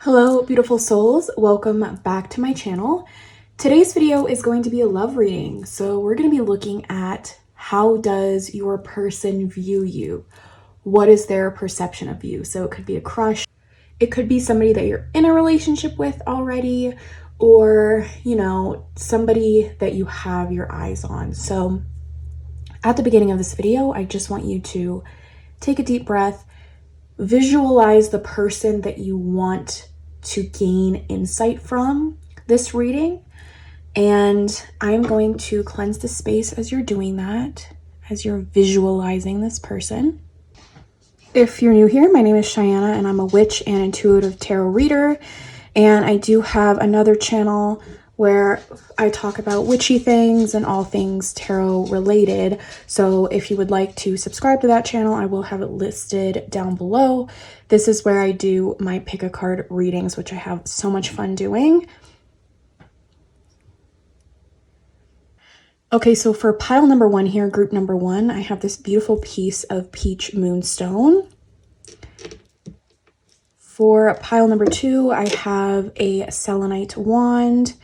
Hello, beautiful souls. Welcome back to my channel. Today's video is going to be a love reading. So we're going to be looking at how does your person view you? What is their perception of you? So it could be a crush. It could be somebody that you're in a relationship with already, or, somebody that you have your eyes on. So at the beginning of this video, I just want you to take a deep breath, visualize the person that you want to gain insight from this reading. And I'm going to cleanse the space as you're doing that, as you're visualizing this person. If you're new here, my name is Cheyenne and I'm a witch and intuitive tarot reader. And I do have another channel where I talk about witchy things and all things tarot related. So if you would like to subscribe to that channel, I will have it listed down below. This is where I do my pick a card readings, which I have so much fun doing. Okay, so for pile number one here, group number one, I have this beautiful piece of peach moonstone. For pile number two, I have a selenite wand.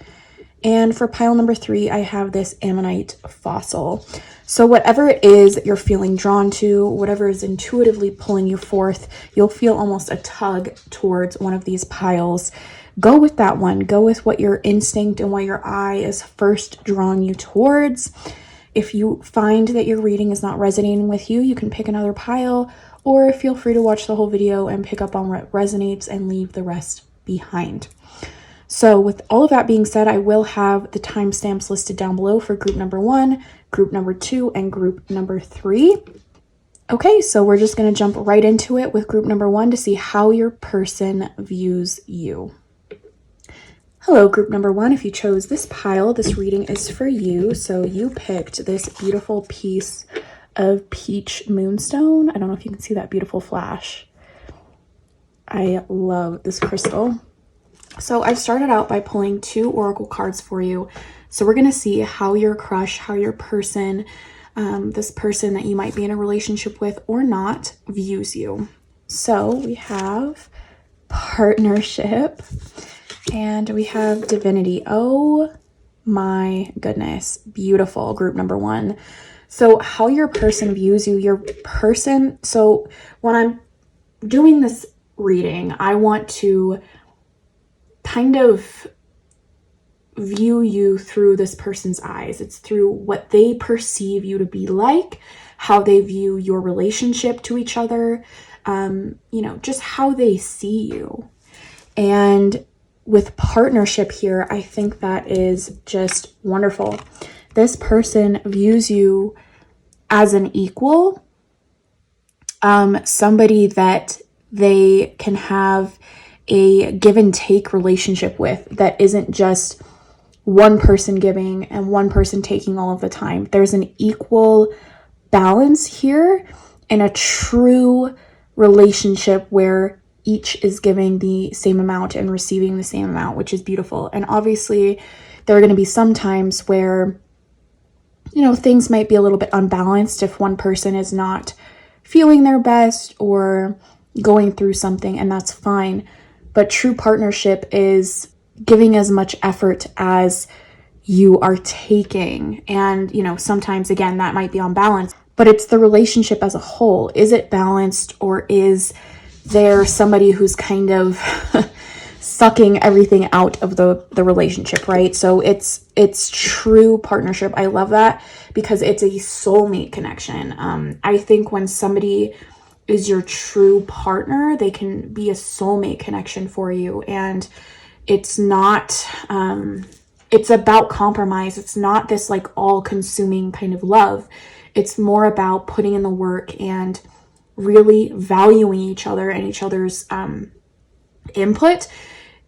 And for pile number three, I have this ammonite fossil. So whatever it is that you're feeling drawn to, whatever is intuitively pulling you forth, you'll feel almost a tug towards one of these piles. Go with that one. Go with what your instinct and what your eye is first drawing you towards. If you find that your reading is not resonating with you, you can pick another pile, or feel free to watch the whole video and pick up on what resonates and leave the rest behind. So with all of that being said, I will have the timestamps listed down below for group number one, group number two, and group number three. Okay, so we're just going to jump right into it with group number one to see how your person views you. Hello, group number one. If you chose this pile, this reading is for you. So you picked this beautiful piece of peach moonstone. I don't know if you can see that beautiful flash. I love this crystal. So I've started out by pulling two oracle cards for you. So we're going to see how your crush, how your person, this person that you might be in a relationship with or not, views you. So we have partnership and we have divinity. Oh my goodness. Beautiful, group number one. So how your person views you, your person. So when I'm doing this reading, I want to kind of view you through this person's eyes. It's through what they perceive you to be like, how they view your relationship to each other, just how they see you. And with partnership here, I think that is just wonderful. This person views you as an equal, somebody that they can have a give and take relationship with that isn't just one person giving and one person taking all of the time. There's an equal balance here and a true relationship where each is giving the same amount and receiving the same amount, which is beautiful. And obviously there are going to be some times where, things might be a little bit unbalanced if one person is not feeling their best or going through something, and that's fine. But true partnership is giving as much effort as you are taking. And, sometimes, again, that might be on balance, but it's the relationship as a whole. Is it balanced, or is there somebody who's kind of sucking everything out of the relationship, right? So it's true partnership. I love that because it's a soulmate connection. I think when somebody is your true partner, they can be a soulmate connection for you. And it's not, it's about compromise. It's not this like all consuming kind of love. It's more about putting in the work and really valuing each other and each other's input.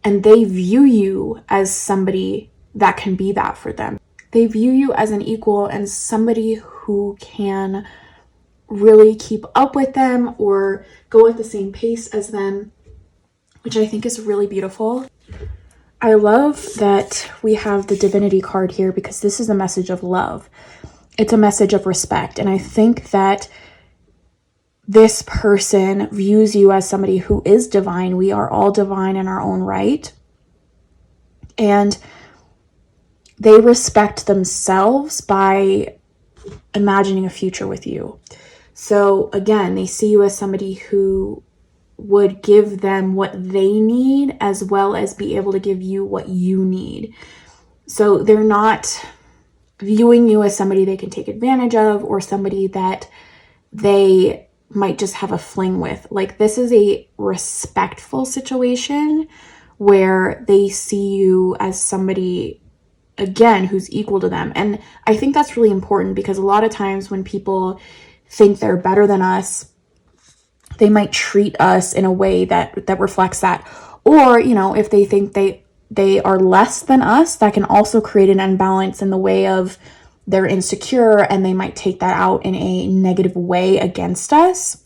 And they view you as somebody that can be that for them. They view you as an equal and somebody who can really keep up with them or go at the same pace as them, which I think is really beautiful. I love that we have the divinity card here because this is a message of love. It's a message of respect. And I think that this person views you as somebody who is divine. We are all divine in our own right. And they respect themselves by imagining a future with you. So again, they see you as somebody who would give them what they need as well as be able to give you what you need. So they're not viewing you as somebody they can take advantage of or somebody that they might just have a fling with. Like, this is a respectful situation where they see you as somebody, again, who's equal to them. And I think that's really important, because a lot of times when people think they're better than us, they might treat us in a way that reflects that. Or, you know, if they think they are less than us, that can also create an imbalance in the way of they're insecure, and they might take that out in a negative way against us.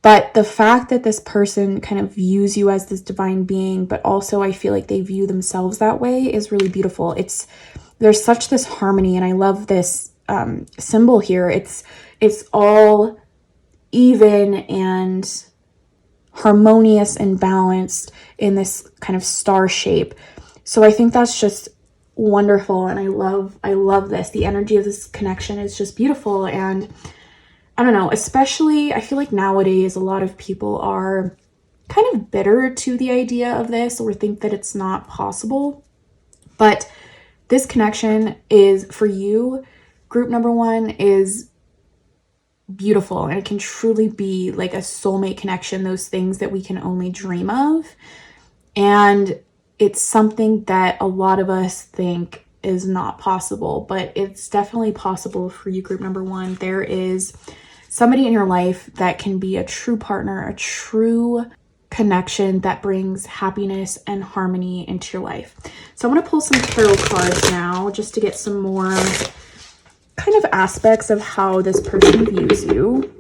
But the fact that this person kind of views you as this divine being, but also I feel like they view themselves that way, is really beautiful. There's such this harmony, and I love this symbol here. It's all even and harmonious and balanced in this kind of star shape. So I think that's just wonderful, and I love this. The energy of this connection is just beautiful. And I don't know, especially I feel like nowadays a lot of people are kind of bitter to the idea of this, or think that it's not possible. But this connection is for you. Group number 1 is beautiful, and it can truly be like a soulmate connection, those things that we can only dream of. And it's something that a lot of us think is not possible, but it's definitely possible for you, group number 1. There is somebody in your life that can be a true partner, a true connection that brings happiness and harmony into your life. So I'm going to pull some tarot cards now just to get some more kind of aspects of how this person views you.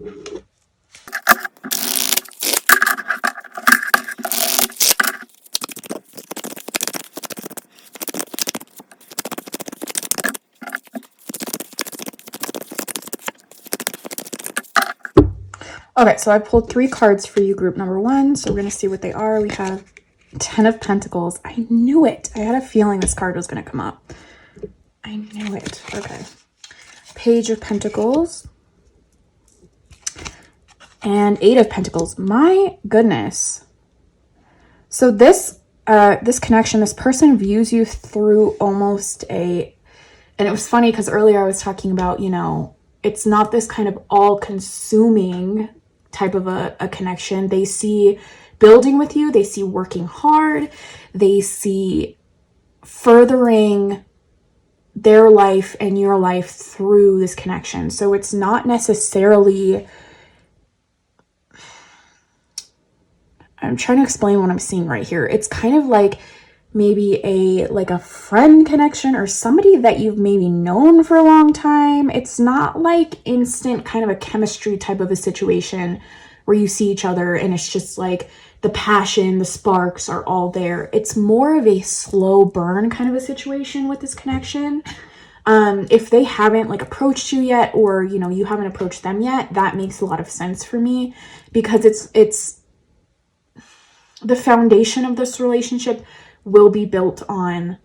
Okay, so I pulled 3 cards for you, group number 1. So we're going to see what they are. We have 10 of Pentacles. I knew it. I had a feeling this card was going to come up. I knew it. Okay. Page of Pentacles. And 8 of Pentacles. My goodness. So this connection, this person views you through almost and it was funny because earlier I was talking about, you know, it's not this kind of all-consuming type of a connection. They see building with you. They see working hard. They see furthering their life and your life through this connection. So it's not necessarily, I'm trying to explain what I'm seeing right here. It's kind of like maybe a friend connection, or somebody that you've maybe known for a long time. It's not like instant kind of a chemistry type of a situation where you see each other and it's just like the passion, the sparks are all there. It's more of a slow burn kind of a situation with this connection. If they haven't like approached you yet, or, you know, you haven't approached them yet, that makes a lot of sense for me, because it's the foundation of this relationship will be built on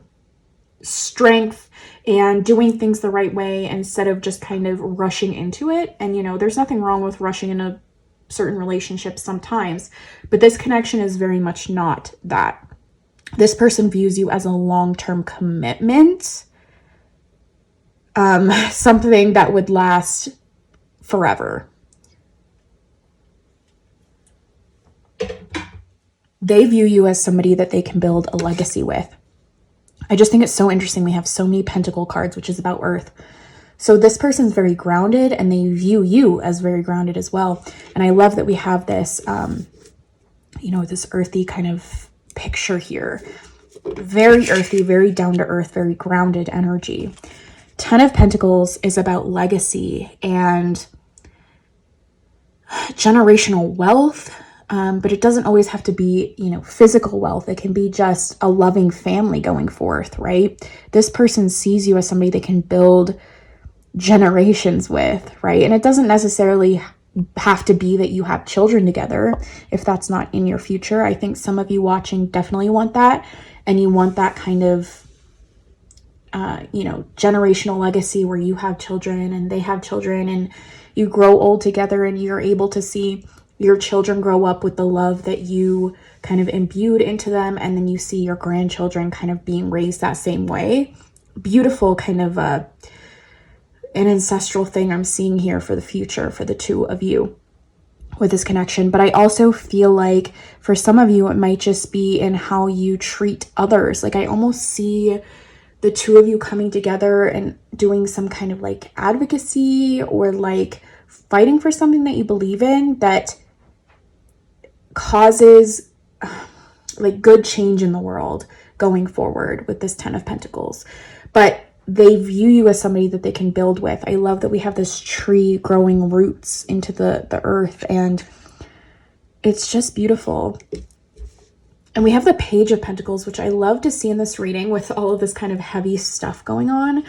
strength and doing things the right way instead of just kind of rushing into it. And, you know, there's nothing wrong with rushing in a certain relationship sometimes, but this connection is very much not that. This person views you as a long-term commitment, something that would last forever. They view you as somebody that they can build a legacy with. I just think it's so interesting. We have so many pentacle cards, which is about earth. So this person's very grounded, and they view you as very grounded as well. And I love that we have this, you know, this earthy kind of picture here. Very earthy, very down to earth, very grounded energy. 10 of Pentacles is about legacy and generational wealth. But it doesn't always have to be, you know, physical wealth. It can be just a loving family going forth, right? This person sees you as somebody they can build generations with, right? And it doesn't necessarily have to be that you have children together if that's not in your future. I think some of you watching definitely want that, and you want that kind of generational legacy where you have children and they have children and you grow old together and you're able to see your children grow up with the love that you kind of imbued into them, and then you see your grandchildren kind of being raised that same way. Beautiful kind of an ancestral thing I'm seeing here for the future for the two of you with this connection. But I also feel like for some of you, it might just be in how you treat others. Like I almost see the two of you coming together and doing some kind of like advocacy or like fighting for something that you believe in that causes like good change in the world going forward with this 10 of Pentacles. But they view you as somebody that they can build with. I love that we have this tree growing roots into the earth, and it's just beautiful. And we have the Page of Pentacles, which I love to see in this reading with all of this kind of heavy stuff going on.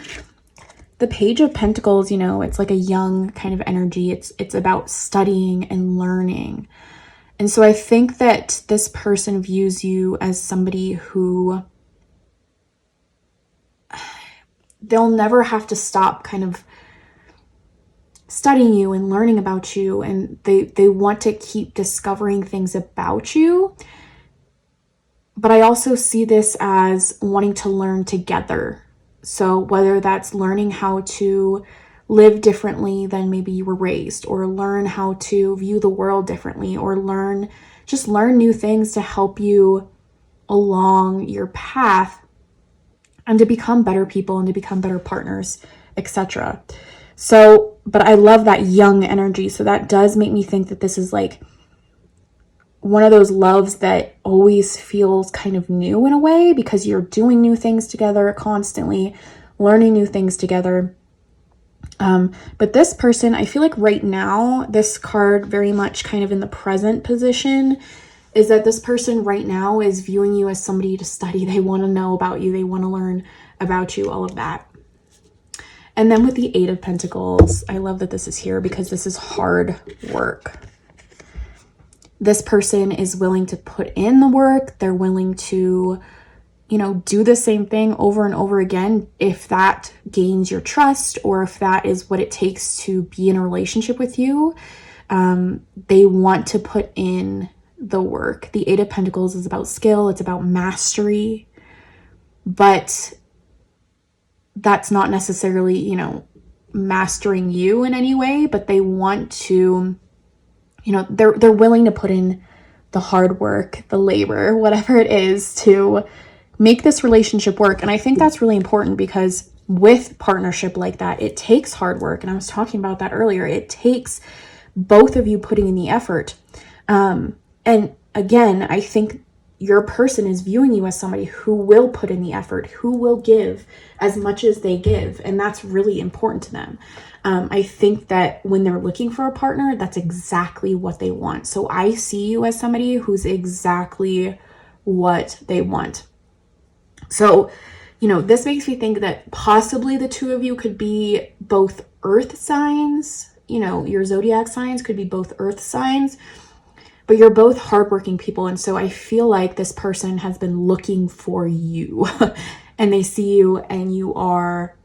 The Page of Pentacles, it's like a young kind of energy. It's about studying and learning. And so I think that this person views you as somebody who they'll never have to stop kind of studying you and learning about you. And they want to keep discovering things about you. But I also see this as wanting to learn together. So whether that's learning how to live differently than maybe you were raised, or learn how to view the world differently, or learn new things to help you along your path and to become better people and to become better partners, etc. So, but I love that young energy. So that does make me think that this is like one of those loves that always feels kind of new in a way, because you're doing new things together constantly, learning new things together. But this person, I feel like right now, this card very much kind of in the present position is that this person right now is viewing you as somebody to study. They want to know about you. They want to learn about you, all of that. And then with the Eight of Pentacles, I love that this is here because this is hard work. This person is willing to put in the work. They're willing to, do the same thing over and over again if that gains your trust, or if that is what it takes to be in a relationship with you. They want to put in the work. The Eight of Pentacles is about skill. It's about mastery. But that's not necessarily, mastering you in any way, but they want to, they're willing to put in the hard work, the labor, whatever it is to make this relationship work. And I think that's really important because with partnership like that, it takes hard work. And I was talking about that earlier. It takes both of you putting in the effort. And again, I think your person is viewing you as somebody who will put in the effort, who will give as much as they give. And that's really important to them. I think that when they're looking for a partner, that's exactly what they want. So I see you as somebody who's exactly what they want. So, this makes me think that possibly the two of you could be both earth signs. Your zodiac signs could be both earth signs, but you're both hardworking people. And so I feel like this person has been looking for you and they see you and you are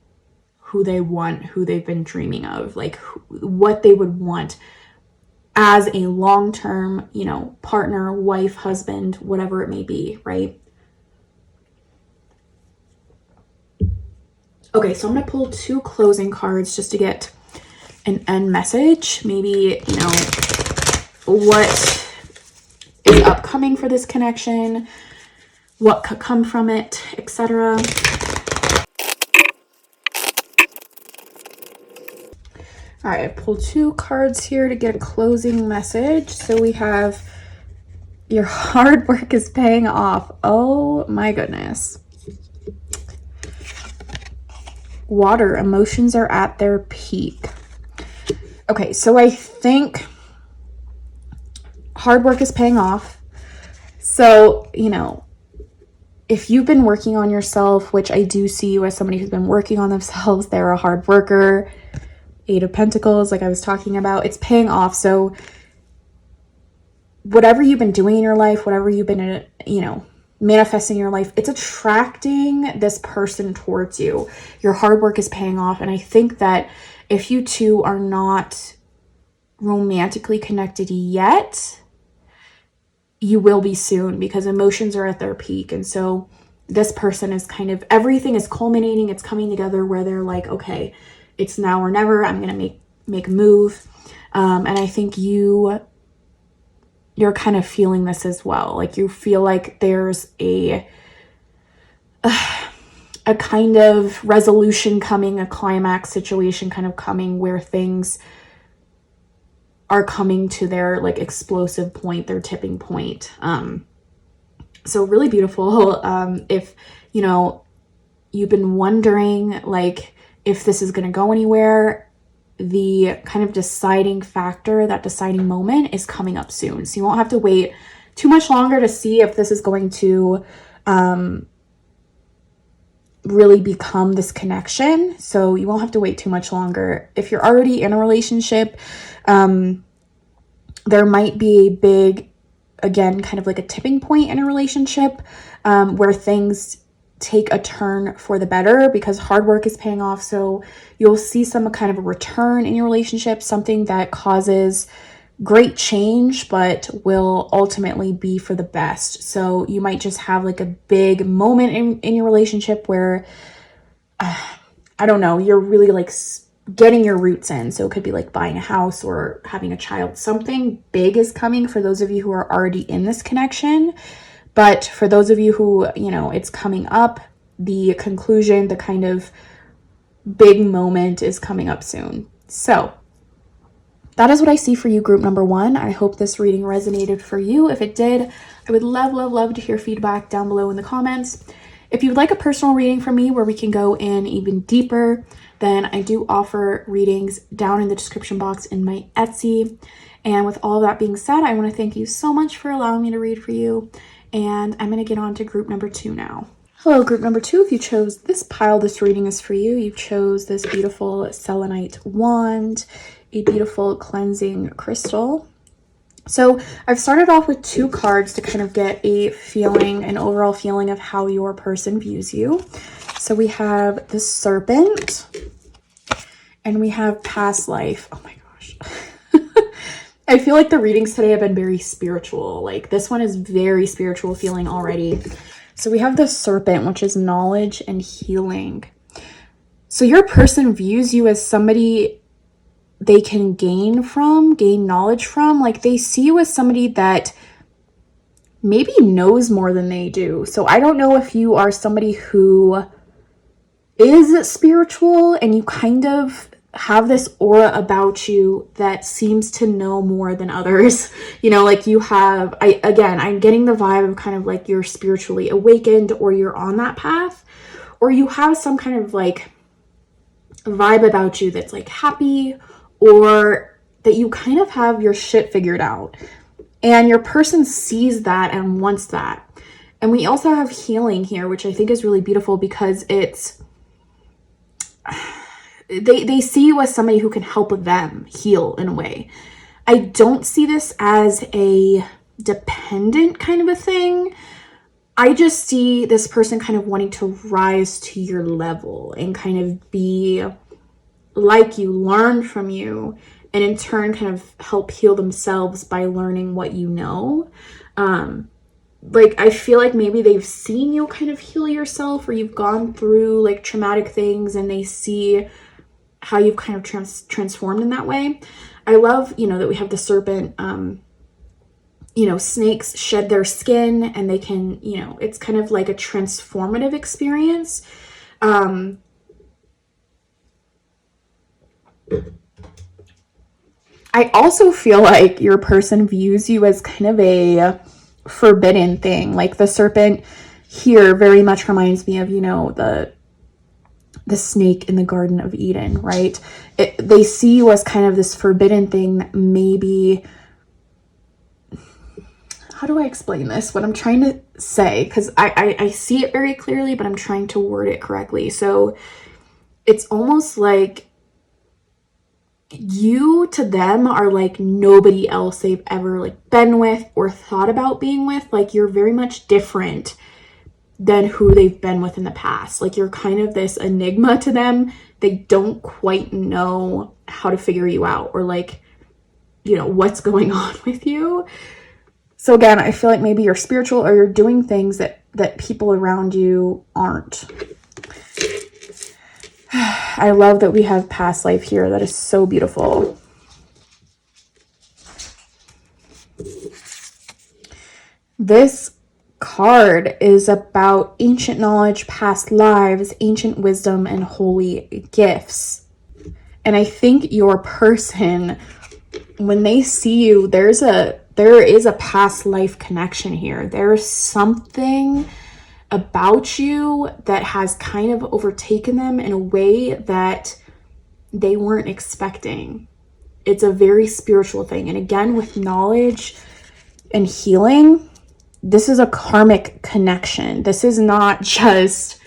who they want, who they've been dreaming of, like what they would want as a long-term, partner, wife, husband, whatever it may be, right? Okay, so I'm going to pull two closing cards just to get an end message. Maybe, what is upcoming for this connection, what could come from it, etc. All right, I pulled two cards here to get a closing message. So we have your hard work is paying off. Oh my goodness. Water, emotions are at their peak. Okay, so I think hard work is paying off. So, if you've been working on yourself, which I do see you as somebody who's been working on themselves, they're a hard worker. Eight of Pentacles, like I was talking about, it's paying off. So whatever you've been doing in your life, whatever you've been, manifesting in your life, it's attracting this person towards you. Your hard work is paying off. And I think that if you two are not romantically connected yet, you will be soon, because emotions are at their peak. And so this person is kind of, everything is culminating, it's coming together where they're like, okay, it's now or never. I'm going to make a move. And I think you're kind of feeling this as well. Like you feel like there's a kind of resolution coming, a climax situation kind of coming, where things are coming to their like explosive point, their tipping point. So really beautiful. If, you've been wondering like if this is going to go anywhere, the kind of deciding factor, that deciding moment is coming up soon. So you won't have to wait too much longer to see if this is going to really become this connection. So you won't have to wait too much longer. If you're already in a relationship, there might be a big, again, kind of like a tipping point in a relationship where things take a turn for the better because hard work is paying off. So you'll see some kind of a return in your relationship, something that causes great change, but will ultimately be for the best. So you might just have like a big moment in your relationship where, I don't know, you're really like getting your roots in. So it could be like buying a house or having a child. Something big is coming for those of you who are already in this connection. But for those of you who, it's coming up, the conclusion, the kind of big moment is coming up soon. So that is what I see for you, group number 1. I hope this reading resonated for you. If it did, I would love, love, love to hear feedback down below in the comments. If you'd like a personal reading from me where we can go in even deeper, then I do offer readings down in the description box in my Etsy. And with all that being said, I want to thank you so much for allowing me to read for you. And I'm going to get on to group number 2 now. Hello, group number 2. If you chose this pile, this reading is for you. You chose this beautiful selenite wand, a beautiful cleansing crystal. So I've started off with 2 cards to kind of get a feeling, an overall feeling of how your person views you. So we have the Serpent and we have Past Life. Oh my gosh. I feel like the readings today have been very spiritual. Like this one is very spiritual feeling already. So we have the Serpent, which is knowledge and healing. So your person views you as somebody they can gain knowledge from. Like they see you as somebody that maybe knows more than they do. So I don't know if you are somebody who is spiritual and you kind of have this aura about you that seems to know more than others. Like you have, I'm getting the vibe of kind of like you're spiritually awakened, or you're on that path, or you have some kind of like vibe about you that's like happy, or that you kind of have your shit figured out. And your person sees that and wants that. And we also have healing here, which I think is really beautiful because it's, they see you as somebody who can help them heal in a way. I don't see this as a dependent kind of a thing. I just see this person kind of wanting to rise to your level and kind of be like you, learn from you, and in turn kind of help heal themselves by learning what you know. Like I feel like maybe they've seen you kind of heal yourself, or you've gone through like traumatic things and they see how you've kind of transformed in that way. I love, that we have the Serpent. Snakes shed their skin and they can, it's kind of like a transformative experience. I also feel like your person views you as kind of a forbidden thing. Like the Serpent here very much reminds me of, the snake in the Garden of Eden, right? They see you as kind of this forbidden thing that maybe, how do I explain this? What I'm trying to say, because I see it very clearly, but I'm trying to word it correctly. So it's almost like you to them are like nobody else they've ever like been with or thought about being with. Like you're very much different than who they've been with in the past. Like you're kind of this enigma to them. They don't quite know how to figure you out or like, you know, what's going on with you. So again, I feel like maybe you're spiritual or you're doing things that people around you aren't. I love that we have past life here. That is so beautiful. This card is about ancient knowledge, past lives, ancient wisdom, and holy gifts. And I think your person, when they see you, there is a past life connection here. There's something about you that has kind of overtaken them in a way that they weren't expecting. It's a very spiritual thing. And again, with knowledge and healing, this is a karmic connection. This is not just,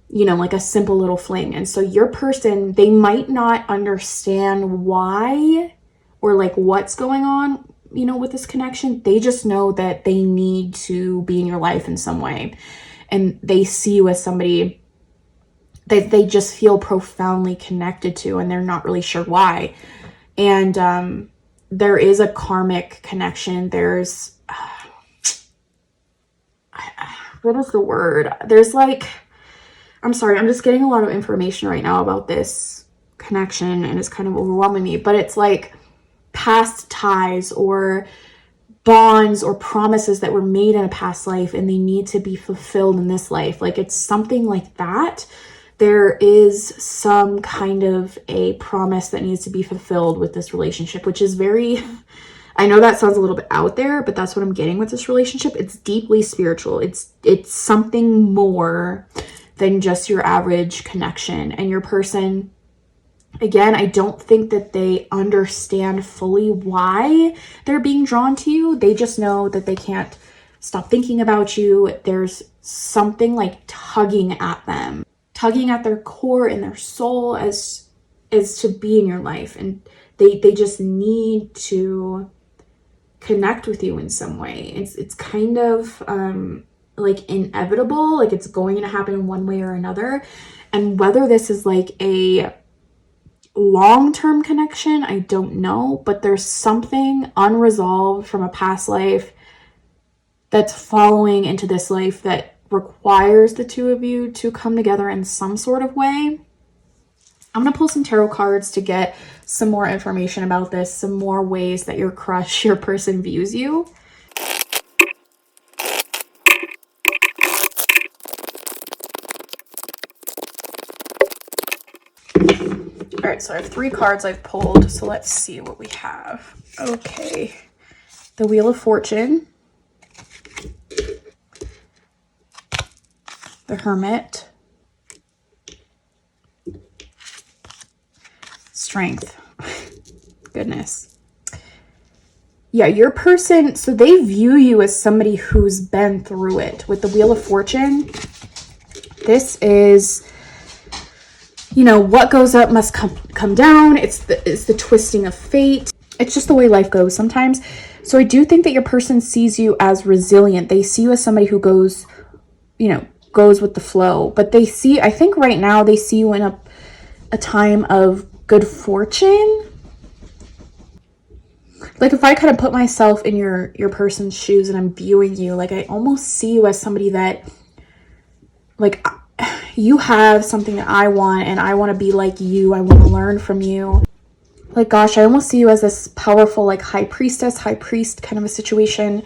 you know, like a simple little fling. And so your person, they might not understand why or like what's going on, you know, with this connection. They just know that they need to be in your life in some way. And they see you as somebody that they just feel profoundly connected to, and they're not really sure why. And there is a karmic connection. There's what is the word? There's like, I'm sorry, I'm just getting a lot of information right now about this connection and it's kind of overwhelming me, but it's like past ties or bonds or promises that were made in a past life and they need to be fulfilled in this life. Like it's something like that. There is some kind of a promise that needs to be fulfilled with this relationship, which is very, I know that sounds a little bit out there, but that's what I'm getting with this relationship. It's deeply spiritual. It's something more than just your average connection. And your person, again, I don't think that they understand fully why they're being drawn to you. They just know that they can't stop thinking about you. There's something like tugging at them, tugging at their core and their soul as to be in your life. And they just need to connect with you in some way. It's kind of like inevitable, like it's going to happen in one way or another. And whether this is like a long-term connection, I don't know, but there's something unresolved from a past life that's following into this life that requires the two of you to come together in some sort of way. I'm going to pull some tarot cards to get some more information about this, some more ways that your crush, your person views you. All right, so I have 3 cards I've pulled, so let's see what we have. Okay, the Wheel of Fortune, the Hermit, Strength. Goodness. Yeah, your person, so they view you as somebody who's been through it. With the Wheel of Fortune, this is, you know, what goes up must come down. It's the twisting of fate. It's just the way life goes sometimes. So I do think that your person sees you as resilient. They see you as somebody who goes, you know, goes with the flow. But they see, I think right now they see you in a time of good fortune. Like if I kind of put myself in your person's shoes and I'm viewing you, like I almost see you as somebody that, like, you have something that I want and I want to be like you. I want to learn from you. Like, gosh, I almost see you as this powerful, like high priestess, high priest kind of a situation.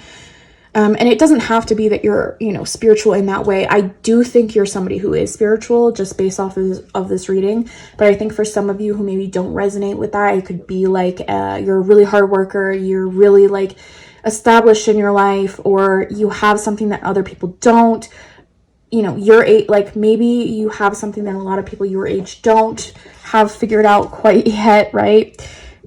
And it doesn't have to be that you're, you know, spiritual in that way. I do think you're somebody who is spiritual just based off of this reading. But I think for some of you who maybe don't resonate with that, it could be like you're a really hard worker. You're really like established in your life, or you have something that other people don't. You know, like maybe you have something that a lot of people your age don't have figured out quite yet, right?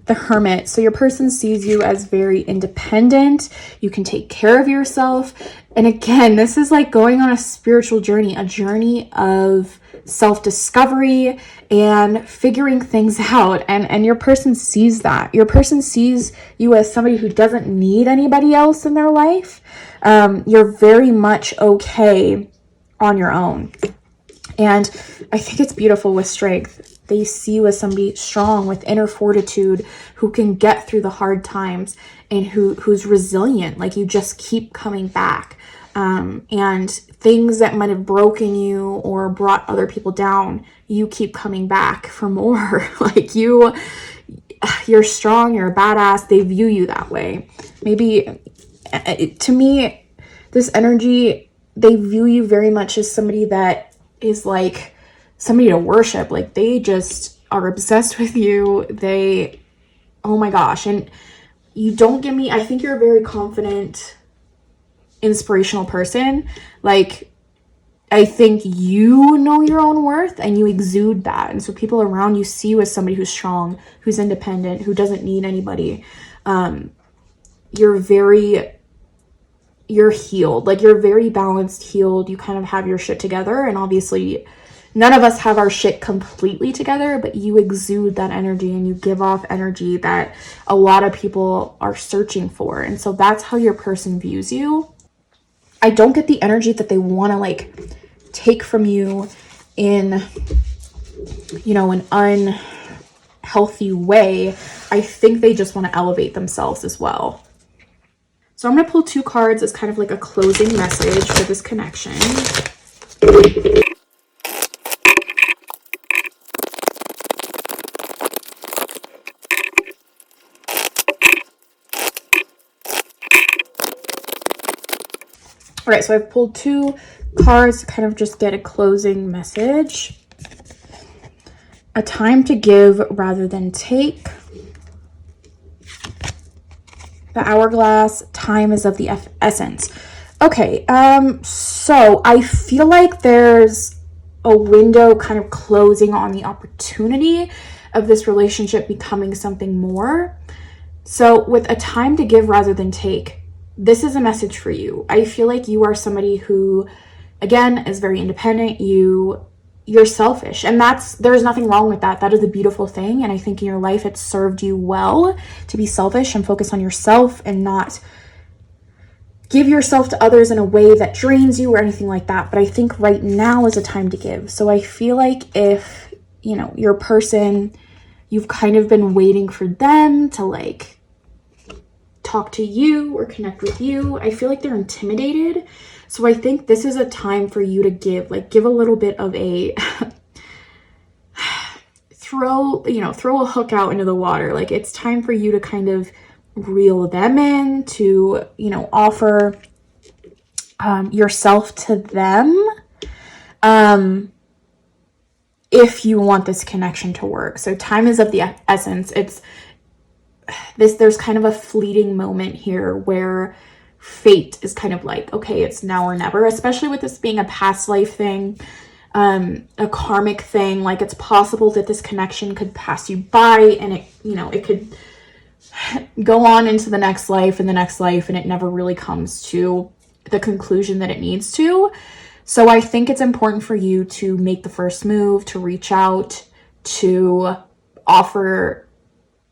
the Hermit. So your person sees you as very independent. You can take care of yourself. And again, this is like going on a spiritual journey, a journey of self-discovery and figuring things out. And your person sees that. Your person sees you as somebody who doesn't need anybody else in their life. You're very much okay on your own. And I think it's beautiful with strength. They see you as somebody strong with inner fortitude who can get through the hard times and who's resilient. Like, you just keep coming back. And things that might have broken you or brought other people down, you keep coming back for more. Like, you're strong, you're a badass. They view you that way. Maybe, to me, this energy, they view you very much as somebody that is like somebody to worship. Like, they just are obsessed with you. Oh my gosh. And you don't give me, I think you're a very confident, inspirational person. Like, I think you know your own worth and you exude that. And so people around you see you as somebody who's strong, who's independent, who doesn't need anybody. You're healed. Like, you're very balanced, healed. You kind of have your shit together. And obviously none of us have our shit completely together, but you exude that energy and you give off energy that a lot of people are searching for. And so that's how your person views you. I don't get the energy that they want to like take from you in, you know, an unhealthy way. I think they just want to elevate themselves as well. So I'm going to pull 2 cards as kind of like a closing message for this connection. All right, so I've pulled 2 cards to kind of just get a closing message. A time to give rather than take. The hourglass, time is of the essence. Okay, so I feel like there's a window kind of closing on the opportunity of this relationship becoming something more. So with a time to give rather than take, this is a message for you. I feel like you are somebody who, again, is very independent. You're selfish, and there's nothing wrong with that. That is a beautiful thing. And I think in your life, it's served you well to be selfish and focus on yourself and not give yourself to others in a way that drains you or anything like that. But I think right now is a time to give. So I feel like if, you know, your person, you've kind of been waiting for them to like talk to you or connect with you. I feel like they're intimidated. So I think this is a time for you to give a little bit of a throw a hook out into the water. Like, it's time for you to kind of reel them in, to, you know, offer yourself to them if you want this connection to work. So time is of the essence. There's kind of a fleeting moment here where fate is kind of like, okay, it's now or never, especially with this being a past life thing, a karmic thing. Like, it's possible that this connection could pass you by and it could go on into the next life and the next life, and it never really comes to the conclusion that it needs to. So I think it's important for you to make the first move, to reach out, to offer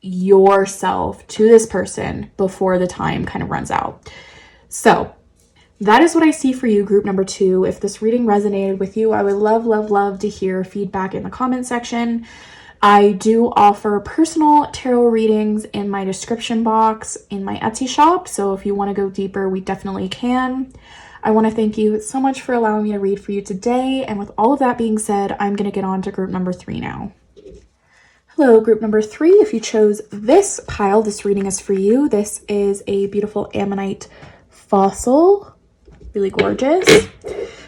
yourself to this person before the time kind of runs out. So that is what I see for you, group number 2. If this reading resonated with you, I would love to hear feedback in the comment section. I do offer personal tarot readings in my description box in my Etsy shop. So if you want to go deeper, we definitely can. I want to thank you so much for allowing me to read for you today. And with all of that being said, I'm going to get on to group number 3 now. Hello, group number 3. If you chose this pile, this reading is for you. This is a beautiful ammonite fossil. Really gorgeous.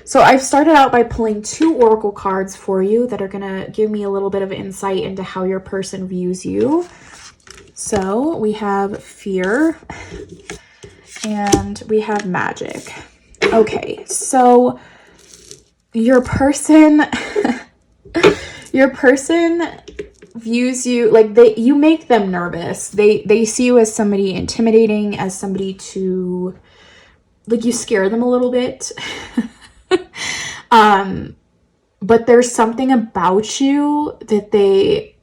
So I've started out by pulling 2 oracle cards for you that are going to give me a little bit of insight into how your person views you. So we have fear and we have magic. Okay, so your person views you like you make them nervous. They see you as somebody intimidating, as somebody to, like, you scare them a little bit. But there's something about you that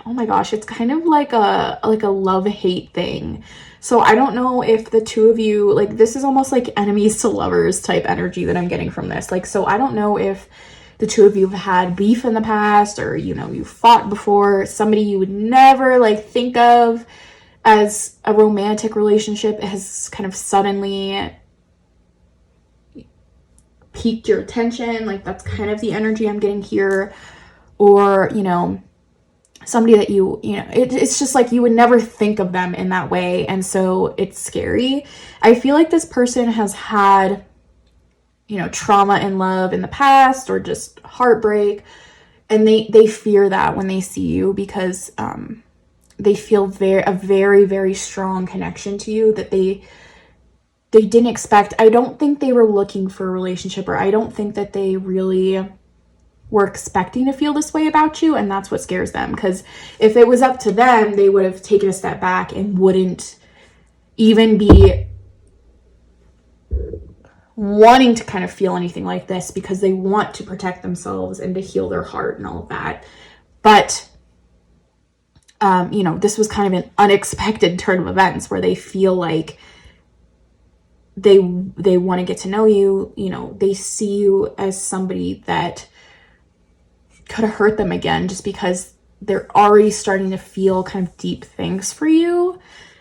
oh my gosh, it's kind of like a love-hate thing. So I don't know if the two of you, like, this is almost like enemies to lovers type energy that I'm getting from this. Like, so I don't know if the two of you have had beef in the past, or, you know, you fought before, somebody you would never like think of as a romantic relationship has kind of suddenly piqued your attention. Like, that's kind of the energy I'm getting here. Or, you know, somebody that you know, it's just like you would never think of them in that way, and so it's scary. I feel like this person has had, you know, trauma in love in the past, or just heartbreak, and they fear that when they see you, because they feel a very, very strong connection to you that they didn't expect. I don't think they were looking for a relationship, or I don't think that they really were expecting to feel this way about you, and that's what scares them. Because if it was up to them, they would have taken a step back and wouldn't even be wanting to kind of feel anything like this, because they want to protect themselves and to heal their heart and all of that. But you know, this was kind of an unexpected turn of events where they feel like they want to get to know you. You know, they see you as somebody that could have hurt them again, just because they're already starting to feel kind of deep things for you.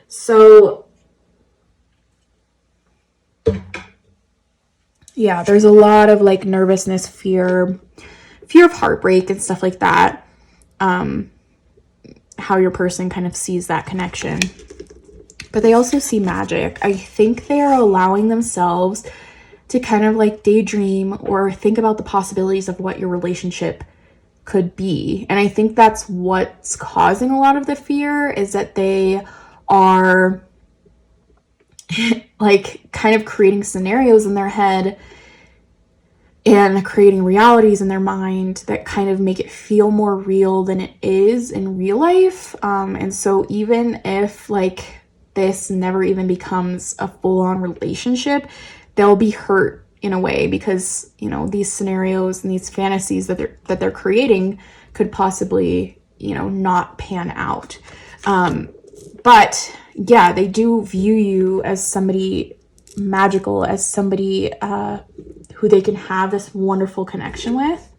So yeah, there's a lot of like nervousness, fear of heartbreak and stuff like that. How your person kind of sees that connection. But they also see magic. I think they are allowing themselves to kind of like daydream or think about the possibilities of what your relationship could be. And I think that's what's causing a lot of the fear, is that they are like kind of creating scenarios in their head and creating realities in their mind that kind of make it feel more real than it is in real life. And so even if like this never even becomes a full-on relationship, they'll be hurt in a way, because, you know, these scenarios and these fantasies that they're creating could possibly, you know, not pan out. But yeah, they do view you as somebody magical, as somebody who they can have this wonderful connection with.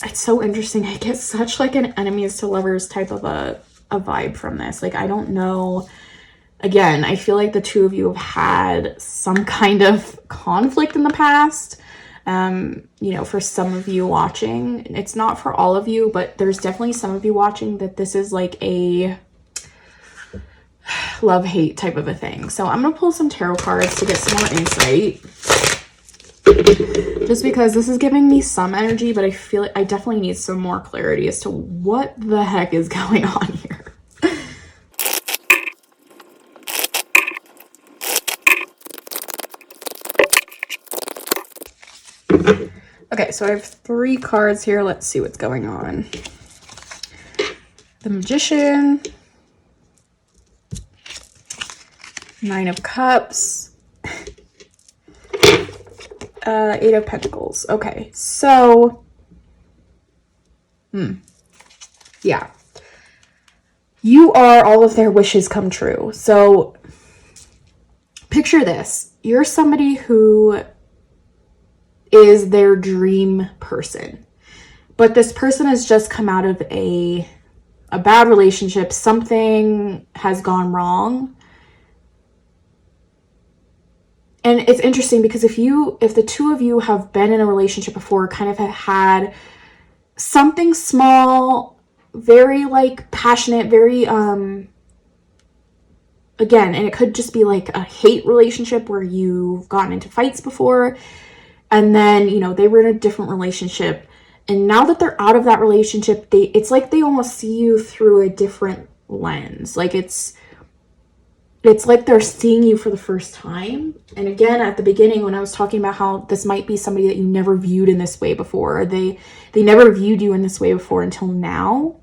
It's so interesting. I get such like an enemies to lovers type of a vibe from this. Like, I don't know. Again, I feel like the two of you have had some kind of conflict in the past. You know, for some of you watching, it's not for all of you, but there's definitely some of you watching that this is like a love-hate type of a thing. So I'm going to pull some tarot cards to get some more insight, just because this is giving me some energy, but I feel like I definitely need some more clarity as to what the heck is going on here. Okay, so I have 3 cards here. Let's see what's going on. The Magician, 9 of Cups, 8 of Pentacles. Okay, so, yeah. You are all of their wishes come true. So, picture this. You're somebody who is their dream person, but this person has just come out of a bad relationship. Something has gone wrong. And it's interesting because if the two of you have been in a relationship before, kind of had something small, very like passionate, very again, and it could just be like a hate relationship where you've gotten into fights before, and then, you know, they were in a different relationship, and now that they're out of that relationship, it's like they almost see you through a different lens. Like, it's it's like they're seeing you for the first time. And again, at the beginning, when I was talking about how this might be somebody that you never viewed in this way before, or they never viewed you in this way before until now.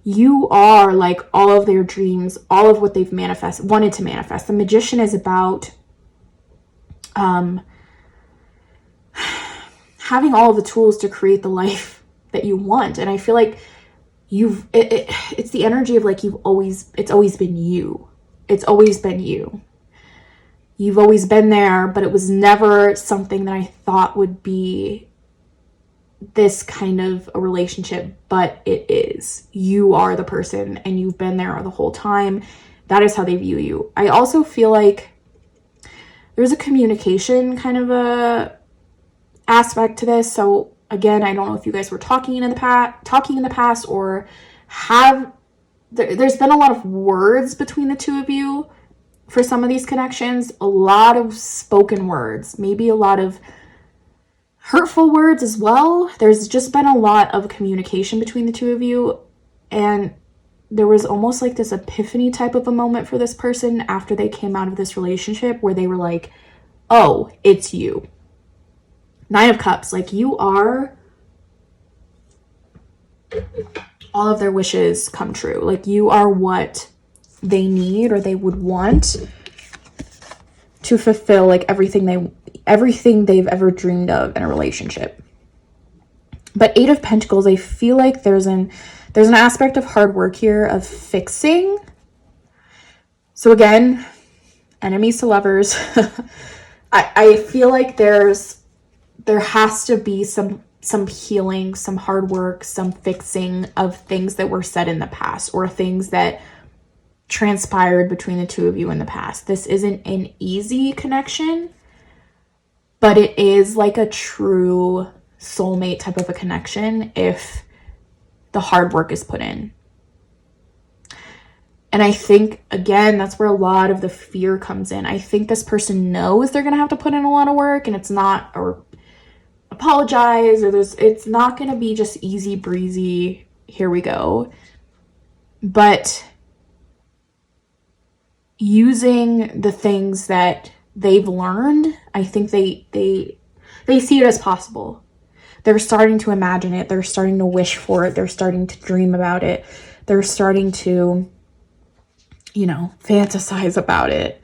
You are like all of their dreams, all of what they've wanted to manifest. The Magician is about having all of the tools to create the life that you want. And I feel like it's the energy of like it's always been you. It's always been you. You've always been there, but it was never something that I thought would be this kind of a relationship, but it is. You are the person and you've been there the whole time. That is how they view you. I also feel like there's a communication kind of a aspect to this. So again, I don't know if you guys were talking in the past or there's been a lot of words between the two of you for some of these connections, a lot of spoken words, maybe a lot of hurtful words as well. There's just been a lot of communication between the two of you, and there was almost like this epiphany type of a moment for this person after they came out of this relationship where they were like, oh, it's you. Nine of Cups, like you are all of their wishes come true. Like you are what they need or they would want to fulfill like everything they've ever dreamed of in a relationship. But Eight of Pentacles, I feel like there's an aspect of hard work here, of fixing. So again, enemies to lovers. I feel like there has to be some healing, some hard work, some fixing of things that were said in the past or things that transpired between the two of you in the past. This isn't an easy connection, but it is like a true soulmate type of a connection if the hard work is put in. And I think, again, that's where a lot of the fear comes in. I think this person knows they're going to have to put in a lot of work, and it's not, or apologize, or it's not going to be just easy breezy, here we go. But using the things that they've learned, I think they see it as possible. They're starting to imagine it. They're starting to wish for it. They're starting to dream about it. They're starting to, fantasize about it.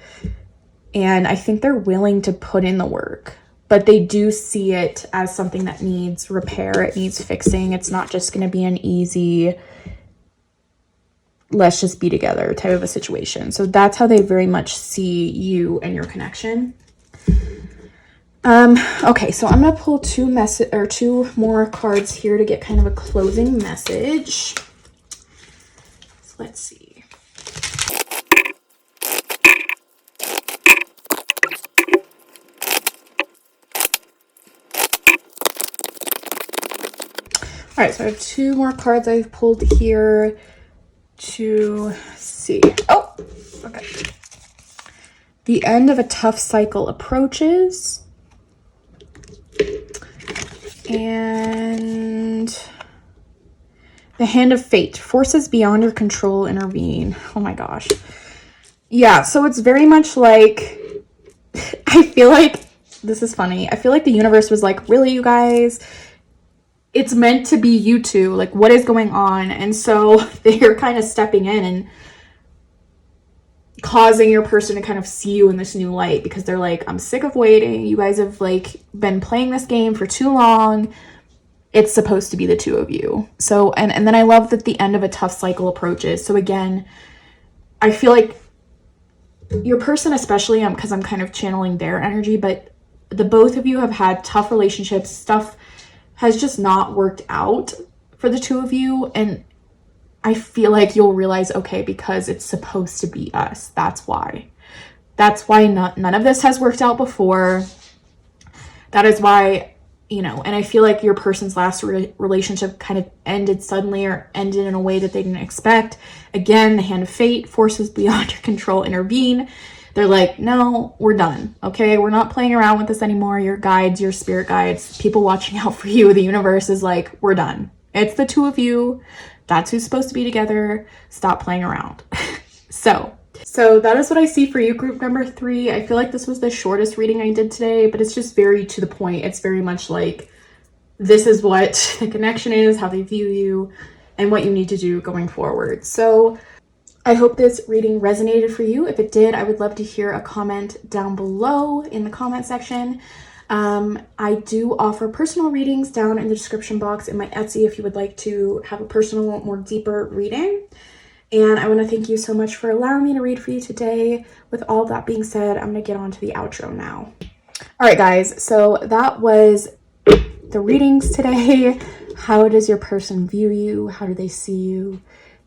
And I think they're willing to put in the work, but they do see it as something that needs repair. It needs fixing. It's not just going to be an easy, let's just be together type of a situation. So that's how they very much see you and your connection. Okay, so I'm going to pull two more cards here to get kind of a closing message. So let's see. All right, so I have two more cards I've pulled here to see. Oh, okay. The end of a tough cycle approaches. And the Hand of Fate. Forces beyond your control intervene. Oh my gosh. Yeah, so it's very much like, I feel like, this is funny. I feel like the universe was like, really, you guys? It's meant to be you two. Like, what is going on? And so they're kind of stepping in and causing your person to kind of see you in this new light, because they're like, I'm sick of waiting. You guys have like been playing this game for too long. It's supposed to be the two of you. So, and then I love that the end of a tough cycle approaches. So again, I feel like your person, especially, because I'm kind of channeling their energy, but the both of you have had tough relationships. Stuff has just not worked out for the two of you. And I feel like you'll realize, okay, because it's supposed to be us. That's why. None of this has worked out before. That is why, and I feel like your person's last relationship kind of ended suddenly, or ended in a way that they didn't expect. Again, the Hand of Fate, forces beyond your control intervene. They're like, no, we're done. Okay, we're not playing around with this anymore. Your guides, your spirit guides, people watching out for you, the universe is like, we're done. It's the two of you. That's who's supposed to be together. Stop playing around. So that is what I see for you, group number 3. I feel like this was the shortest reading I did today, but it's just very to the point. It's very much like, this is what the connection is, how they view you, and what you need to do going forward. So I hope this reading resonated for you. If it did, I would love to hear a comment down below in the comment section. I do offer personal readings down in the description box in my Etsy if you would like to have a personal, more deeper reading. And I want to thank you so much for allowing me to read for you today. With all that being said, I'm going to get on to the outro now. All right, guys, so that was the readings today. How does your person view you? How do they see you?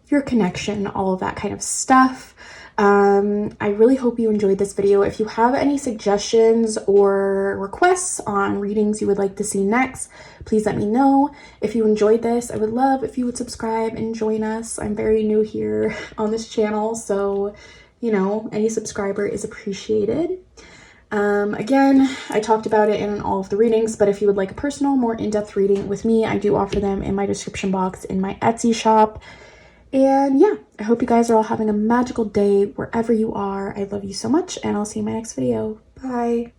Your connection, all of that kind of stuff. I really hope you enjoyed this video. If you have any suggestions or requests on readings you would like to see next, please let me know. If you enjoyed this, I would love if you would subscribe and join us. I'm very new here on this channel, so you know, any subscriber is appreciated. Again, I talked about it in all of the readings, but if you would like a personal, more in-depth reading with me, I do offer them in my description box in my Etsy shop. And yeah, I hope you guys are all having a magical day wherever you are. I love you so much, and I'll see you in my next video. Bye.